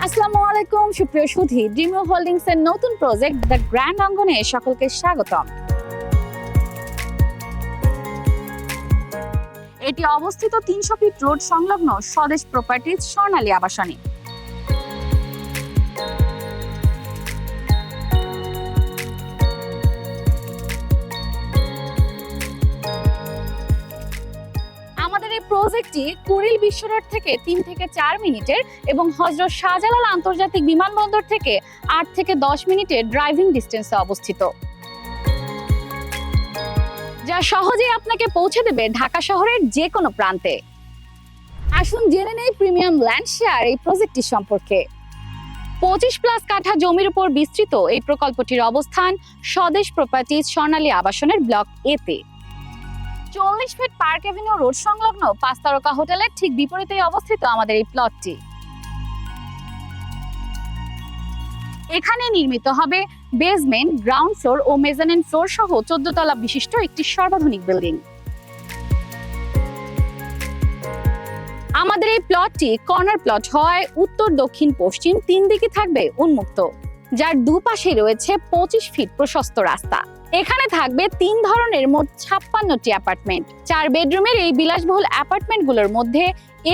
আসসালামু আলাইকুম সুপ্রিয় সুধী, ড্রিমওয়ে হোল্ডিংস এর নতুন প্রজেক্ট দ্য গ্র্যান্ড অঙ্গনে সকলকে স্বাগতম। এটি অবস্থিত 300 ফিট রোড সংলগ্ন স্বদেশ প্রপার্টিজ স্বর্ণালী আবাসনে। আমাদের এই প্রজেক্টটি কুড়িল বিশ্ব রোড থেকে 3 থেকে 4 মিনিটের এবং হযরত শাহজালাল আন্তর্জাতিক বিমানবন্দর থেকে 8 থেকে 10 মিনিটের ড্রাইভিং ডিস্টেন্সে অবস্থিত, যা সহজেই আপনাকে পৌঁছে দেবে ঢাকা শহরের যে কোনো প্রান্তে। আসুন জেনে নেই প্রিমিয়াম ল্যান্ড শেয়ার এই প্রজেক্টটি সম্পর্কে। 25+ কাঠা জমির উপর বিস্তৃত এই প্রকল্পটির অবস্থান স্বদেশ প্রপার্টিজ স্বর্ণালী আবাসনের ব্লক এতে। 40 ফিট পার্ক এভিনিউ রোড সংলগ্ন 5 তারকা হোটেলের ঠিক বিপরীতেই অবস্থিত আমাদের এই প্লটটি। এখানে নির্মিত হবে বেসমেন্ট, গ্রাউন্ড ফ্লোর ও মেজানিন ফ্লোর সহ 14 তলা বিশিষ্ট একটি সর্বাধুনিক বিল্ডিং। আমাদের এই প্লটটি কর্নার প্লট হওয়ায় উত্তর, দক্ষিণ, পশ্চিম 3 দিকে থাকবে উন্মুক্ত, যার দুপাশে রয়েছে 25 ফিট প্রশস্ত রাস্তা। এখানে থাকবে 3 ধরনের মোট 56টি অ্যাপার্টমেন্ট। 4 বেডরুমের এই বিলাসবহুল অ্যাপার্টমেন্টগুলোর মধ্যে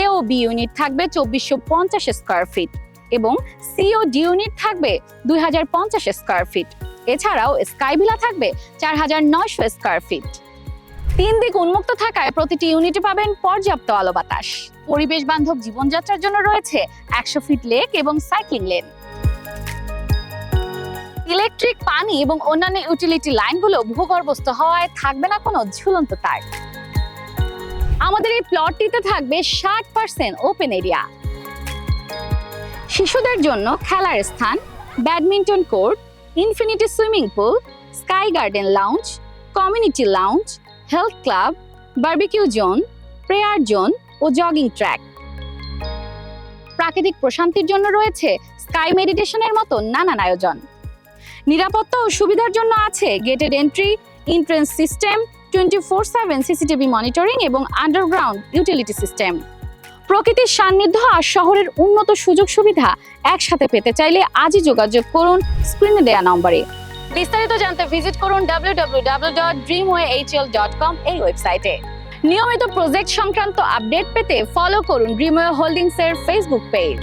এ ও বি ইউনিট থাকবে 2450 স্কয়ার ফিট এবং সি ও ডি ইউনিট থাকবে 2050 স্কয়ার ফিট। এছাড়াও স্কাই ভিলা থাকবে 4900 স্কয়ার ফিট। 3 দিক উন্মুক্ত থাকায় প্রতিটি ইউনিটে পাবেন পর্যাপ্ত আলো বাতাস। পরিবেশ বান্ধব জীবনযাত্রার জন্য রয়েছে 100 ফিট লেক এবং সাইক্লিং লেন। ইলেকট্রিক, পানি এবং অন্যান্য ইউটিলিটি লাইনগুলো ভূগর্ভস্থ হওয়ায় থাকবে না কোনো ঝুলন্ত তার। আমাদের এই প্লটটিতে থাকবে 60% ওপেন এরিয়া, শিশুদের জন্য খেলার স্থান, badminton court, infinity swimming pool, sky garden lounge, community lounge, health club, barbecue zone, prayer zone ও জগিং ট্র্যাক। প্রাকৃতিক প্রশান্তির জন্য রয়েছে স্কাই মেডিটেশনের মতো নানান আয়োজন। নিরাপত্তা ও সুবিধার জন্য আছে gated entry, entrance system, 24/7 CCTV monitoring এবং আন্ডারগ্রাউন্ড ইউটিলিটি সিস্টেম। প্রকৃতির সান্নিধ্য আর শহরের উন্নত সুযোগ সুবিধা একসাথে পেতে চাইলে আজই যোগাযোগ করুন স্ক্রিনে দেয়া নম্বরে। বিস্তারিত জানতে ভিজিট করুন www.dreamwayhl.com এই ওয়েবসাইটে। নিয়মিত প্রজেক্ট সংক্রান্ত আপডেট পেতে ফলো করুন ড্রিমওয়ে হোল্ডিংস এর ফেসবুক পেজ।